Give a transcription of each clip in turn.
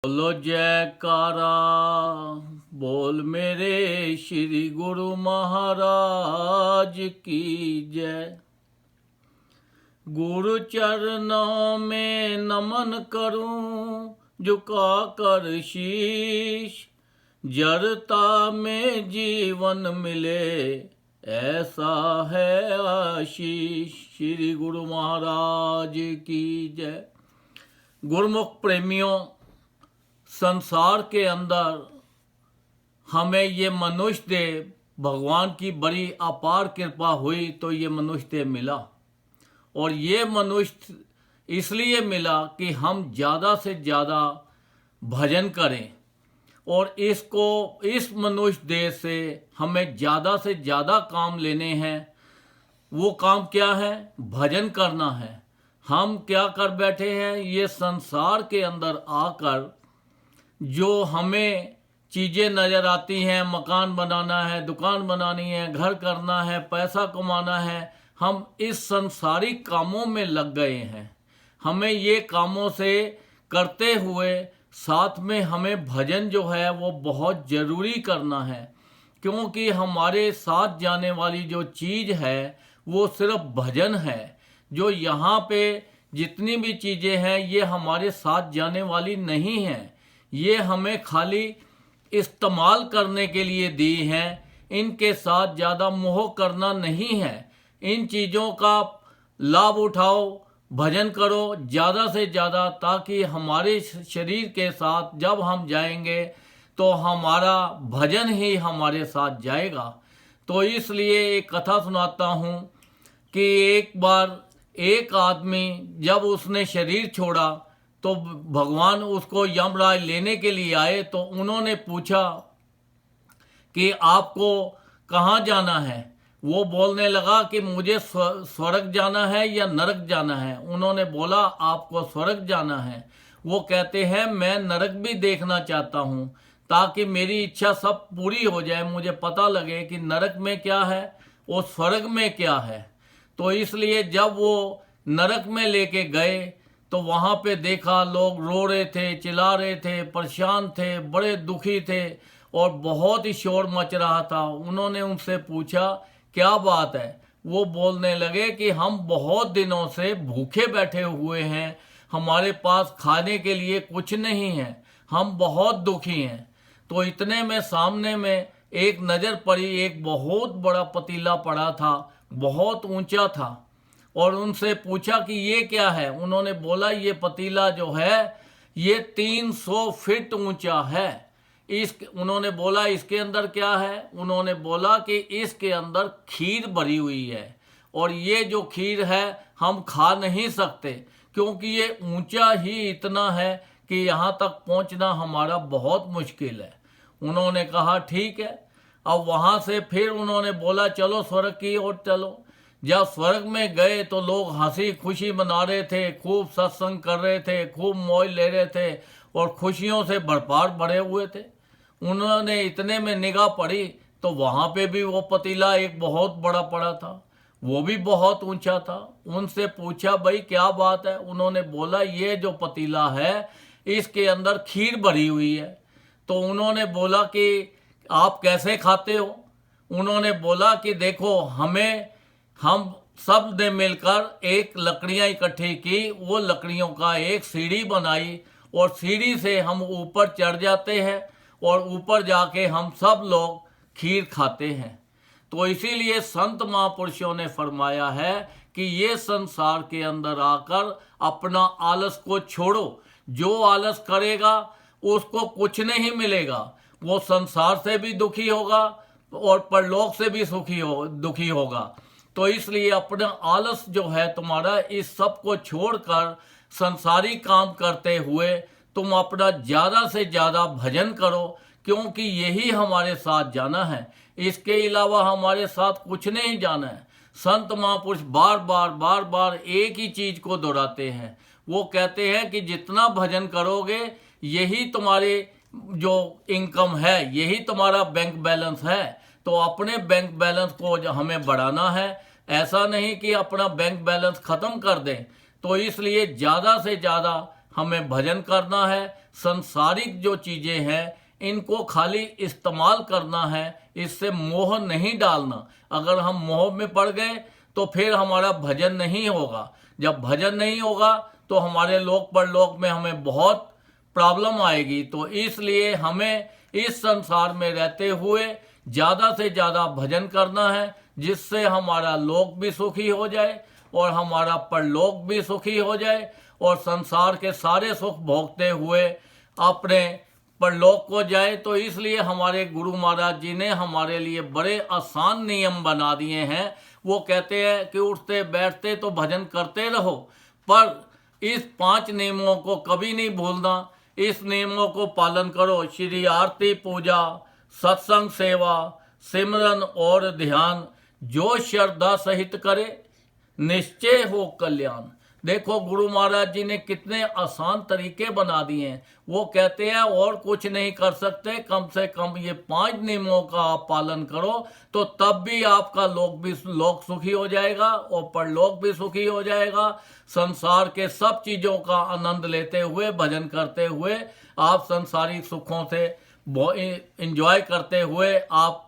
बोलो जयकारा, बोल मेरे श्री गुरु महाराज की जय। गुरु चरणों में नमन करूं झुका कर शीश, जड़ता में जीवन मिले ऐसा है आशीष। श्री गुरु महाराज की जय। गुरुमुख प्रेमियों, संसार के अंदर हमें ये मनुष्य देह, भगवान की बड़ी अपार कृपा हुई तो ये मनुष्य देह मिला। और ये मनुष्य इसलिए मिला कि हम ज़्यादा से ज़्यादा भजन करें, और इस मनुष्य देह से हमें ज़्यादा से ज़्यादा काम लेने हैं। वो काम क्या है? भजन करना है। हम क्या कर बैठे हैं? ये संसार के अंदर आकर जो हमें चीज़ें नज़र आती हैं, मकान बनाना है, दुकान बनानी है, घर करना है, पैसा कमाना है, हम इस संसारिक कामों में लग गए हैं। हमें ये कामों से करते हुए साथ में हमें भजन जो है वो बहुत ज़रूरी करना है, क्योंकि हमारे साथ जाने वाली जो चीज़ है वो सिर्फ भजन है। जो यहाँ पे जितनी भी चीज़ें हैं ये हमारे साथ जाने वाली नहीं हैं, ये हमें खाली इस्तेमाल करने के लिए दी हैं। इनके साथ ज़्यादा मोह करना नहीं है। इन चीज़ों का लाभ उठाओ, भजन करो ज़्यादा से ज़्यादा, ताकि हमारे शरीर के साथ जब हम जाएंगे तो हमारा भजन ही हमारे साथ जाएगा। तो इसलिए एक कथा सुनाता हूँ कि एक बार एक आदमी जब उसने शरीर छोड़ा तो भगवान उसको यमराज लेने के लिए आए। तो उन्होंने पूछा कि आपको कहाँ जाना है? वो बोलने लगा कि मुझे स्वर्ग जाना है या नरक जाना है। उन्होंने बोला आपको स्वर्ग जाना है। वो कहते हैं मैं नरक भी देखना चाहता हूँ, ताकि मेरी इच्छा सब पूरी हो जाए, मुझे पता लगे कि नरक में क्या है और स्वर्ग में क्या है। तो इसलिए जब वो नरक में लेके गए तो वहाँ पे देखा लोग रो रहे थे, चिल्ला रहे थे, परेशान थे, बड़े दुखी थे और बहुत ही शोर मच रहा था। उन्होंने उनसे पूछा क्या बात है? वो बोलने लगे कि हम बहुत दिनों से भूखे बैठे हुए हैं, हमारे पास खाने के लिए कुछ नहीं है, हम बहुत दुखी हैं। तो इतने में सामने में एक नज़र पड़ी, एक बहुत बड़ा पतीला पड़ा था, बहुत ऊंचा था। और उनसे पूछा कि ये क्या है? उन्होंने बोला ये पतीला जो है ये 300 फीट ऊंचा है। उन्होंने बोला इसके अंदर क्या है? उन्होंने बोला कि इसके अंदर खीर भरी हुई है, और ये जो खीर है हम खा नहीं सकते, क्योंकि ये ऊंचा ही इतना है कि यहाँ तक पहुँचना हमारा बहुत मुश्किल है। उन्होंने कहा ठीक है। अब वहाँ से फिर उन्होंने बोला चलो स्वर्ग की ओर चलो। जब स्वर्ग में गए तो लोग हंसी खुशी मना रहे थे, खूब सत्संग कर रहे थे, खूब मौज ले रहे थे और खुशियों से भरपार भरे हुए थे। उन्होंने इतने में निगाह पड़ी तो वहाँ पे भी वो पतीला एक बहुत बड़ा पड़ा था, वो भी बहुत ऊंचा था। उनसे पूछा भाई क्या बात है? उन्होंने बोला ये जो पतीला है इसके अंदर खीर भरी हुई है। तो उन्होंने बोला कि आप कैसे खाते हो? उन्होंने बोला कि देखो हम सब ने मिलकर एक लकड़ियां इकट्ठी की, वो लकड़ियों का एक सीढ़ी बनाई और सीढ़ी से हम ऊपर चढ़ जाते हैं और ऊपर जाके हम सब लोग खीर खाते हैं। तो इसीलिए संत महापुरुषों ने फरमाया है कि ये संसार के अंदर आकर अपना आलस को छोड़ो। जो आलस करेगा उसको कुछ नहीं मिलेगा, वो संसार से भी दुखी होगा और परलोक से भी दुखी होगा। तो इसलिए अपना आलस जो है तुम्हारा, इस सब को छोड़कर संसारी काम करते हुए तुम अपना ज़्यादा से ज़्यादा भजन करो, क्योंकि यही हमारे साथ जाना है। इसके अलावा हमारे साथ कुछ नहीं जाना है। संत महापुरुष बार बार एक ही चीज़ को दोहराते हैं। वो कहते हैं कि जितना भजन करोगे यही तुम्हारे जो इनकम है, यही तुम्हारा बैंक बैलेंस है। तो अपने बैंक बैलेंस को हमें बढ़ाना है, ऐसा नहीं कि अपना बैंक बैलेंस ख़त्म कर दें। तो इसलिए ज़्यादा से ज़्यादा हमें भजन करना है। संसारिक जो चीज़ें हैं इनको खाली इस्तेमाल करना है, इससे मोह नहीं डालना। अगर हम मोह में पड़ गए तो फिर हमारा भजन नहीं होगा। जब भजन नहीं होगा तो हमारे लोक परलोक में हमें बहुत प्रॉब्लम आएगी। तो इसलिए हमें इस संसार में रहते हुए ज़्यादा से ज़्यादा भजन करना है, जिससे हमारा लोक भी सुखी हो जाए और हमारा परलोक भी सुखी हो जाए और संसार के सारे सुख भोगते हुए अपने परलोक को जाए। तो इसलिए हमारे गुरु महाराज जी ने हमारे लिए बड़े आसान नियम बना दिए हैं। वो कहते हैं कि उठते बैठते तो भजन करते रहो, पर इस 5 नियमों को कभी नहीं भूलना। इस नियमों को पालन करो। श्री आरती, पूजा, सत्संग, सेवा, सिमरन और ध्यान जो श्रद्धा सहित करे, निश्चय हो कल्याण। देखो गुरु महाराज जी ने कितने आसान तरीके बना दिए हैं। वो कहते हैं और कुछ नहीं कर सकते, कम से कम ये 5 नियमों का आप पालन करो तो तब भी आपका लोक सुखी हो जाएगा और परलोक भी सुखी हो जाएगा। संसार के सब चीज़ों का आनंद लेते हुए, भजन करते हुए, आप संसारिक सुखों से एंजॉय करते हुए आप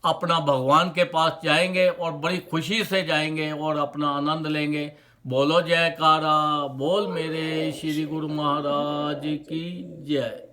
अपना भगवान के पास जाएंगे और बड़ी खुशी से जाएंगे और अपना आनंद लेंगे। बोलो जयकारा, बोल मेरे श्री गुरु महाराज की जय।